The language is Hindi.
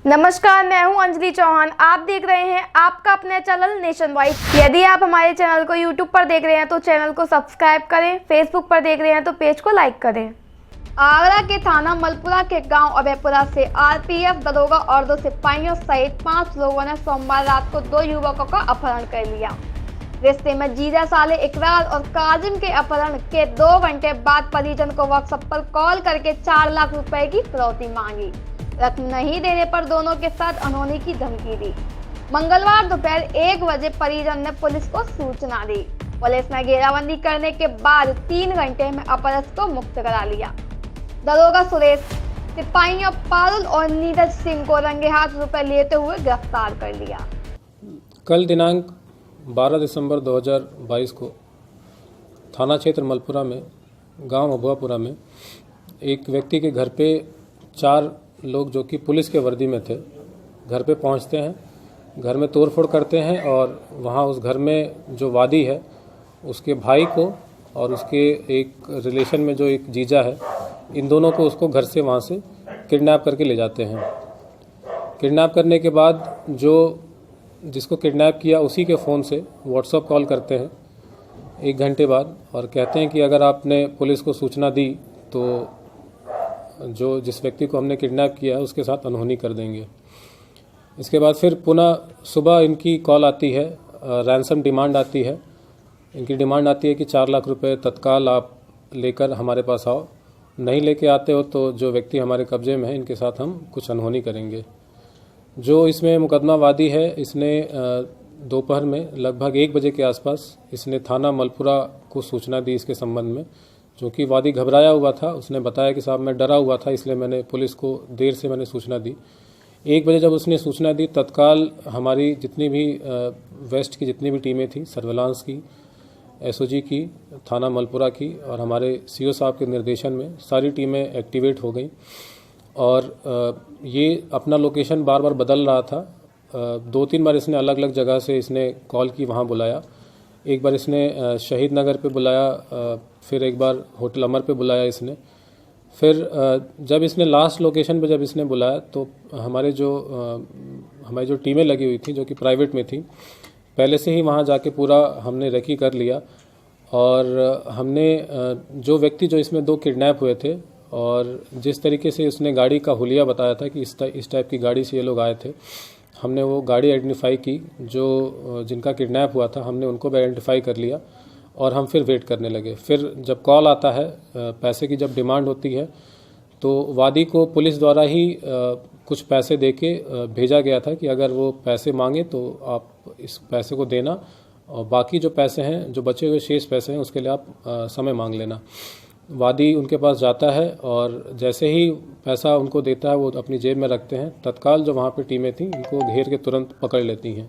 नमस्कार, मैं हूं अंजलि चौहान। आप देख रहे हैं आपका अपने चैनल नेशन वाइड। यदि आप हमारे चैनल को यूट्यूब पर देख रहे हैं तो चैनल को सब्सक्राइब करें, फेसबुक पर देख रहे हैं तो पेज को लाइक करें। आगरा के थाना मलपुरा के गांव अभयपुरा से आरपीएफ दरोगा और 2 सिपाहियों सहित 5 लोगों ने सोमवार रात को 2 युवकों का अपहरण कर लिया। रिश्ते में जीजा साले इकरार और काजिम के अपहरण के 2 घंटे बाद परिजन को व्हाट्सएप पर कॉल करके 4 लाख रुपए की फिरौती मांगी। रकम नहीं देने पर दोनों के साथ अनहोनी की धमकी दी। मंगलवार दोपहर 1 बजे परिजन ने पुलिस को सूचना दी। पुलिस ने घेराबंदी करने के बाद 3 घंटे में अपहरण को मुक्त करा लिया। दरोगा सुरेश, सिपाहियों पारुल और नीरज सिंह को रंगे हाथ रुपए लेते हुए गिरफ्तार कर लिया। कल दिनांक 12 दिसंबर 2022 को थाना क्षेत्र मलपुरा में गांव अभुआपुरा में एक व्यक्ति के घर पे 4 लोग जो कि पुलिस के वर्दी में थे घर पे पहुंचते हैं, घर में तोड़फोड़ करते हैं और वहां उस घर में जो वादी है उसके भाई को और उसके एक रिलेशन में जो एक जीजा है, इन दोनों को उसको घर से वहां से किडनैप करके ले जाते हैं। किडनैप करने के बाद जो जिसको किडनैप किया उसी के फ़ोन से व्हाट्सएप कॉल करते हैं 1 घंटे बाद और कहते हैं कि अगर आपने पुलिस को सूचना दी तो जो जिस व्यक्ति को हमने किडनैप किया है उसके साथ अनहोनी कर देंगे। इसके बाद फिर पुनः सुबह इनकी कॉल आती है, रैंसम डिमांड आती है। इनकी डिमांड आती है कि 4 लाख रुपए तत्काल आप लेकर हमारे पास आओ, नहीं लेके आते हो तो जो व्यक्ति हमारे कब्जे में है इनके साथ हम कुछ अनहोनी करेंगे। जो इसमें मुकदमावादी है इसने दोपहर में लगभग 1 बजे के आसपास इसने थाना मलपुरा को सूचना दी इसके संबंध में। जो कि वादी घबराया हुआ था, उसने बताया कि साहब मैं डरा हुआ था इसलिए मैंने पुलिस को देर से मैंने सूचना दी। 1 बजे जब उसने सूचना दी तत्काल हमारी जितनी भी वेस्ट की जितनी भी टीमें थी, सर्विलांस की, एसओजी की, थाना मलपुरा की और हमारे सीओ साहब के निर्देशन में सारी टीमें एक्टिवेट हो गई और ये अपना लोकेशन बार बार बदल रहा था। 2-3 बार इसने अलग अलग जगह से इसने कॉल की, वहाँ बुलाया। एक बार इसने शहीद नगर पे बुलाया, फिर एक बार होटल अमर पे बुलाया इसने। फिर जब इसने लास्ट लोकेशन पे जब इसने बुलाया तो हमारी जो टीमें लगी हुई थी जो कि प्राइवेट में थी, पहले से ही वहाँ जाके पूरा हमने रेकी कर लिया और हमने जो व्यक्ति जो इसमें 2 किडनैप हुए थे और जिस तरीके से उसने गाड़ी का हुलिया बताया था कि इस टाइप की गाड़ी से ये लोग आए थे, हमने वो गाड़ी आइडेंटिफाई की। जो जिनका किडनैप हुआ था हमने उनको भी आइडेंटिफाई कर लिया और हम फिर वेट करने लगे। फिर जब कॉल आता है, पैसे की जब डिमांड होती है तो वादी को पुलिस द्वारा ही कुछ पैसे देके भेजा गया था कि अगर वो पैसे मांगे तो आप इस पैसे को देना और बाकी जो पैसे हैं, जो बचे हुए शेष पैसे हैं, उसके लिए आप समय मांग लेना। वादी उनके पास जाता है और जैसे ही पैसा उनको देता है वो अपनी जेब में रखते हैं। तत्काल जो वहाँ पे टीमें थी इनको घेर के तुरंत पकड़ लेती हैं।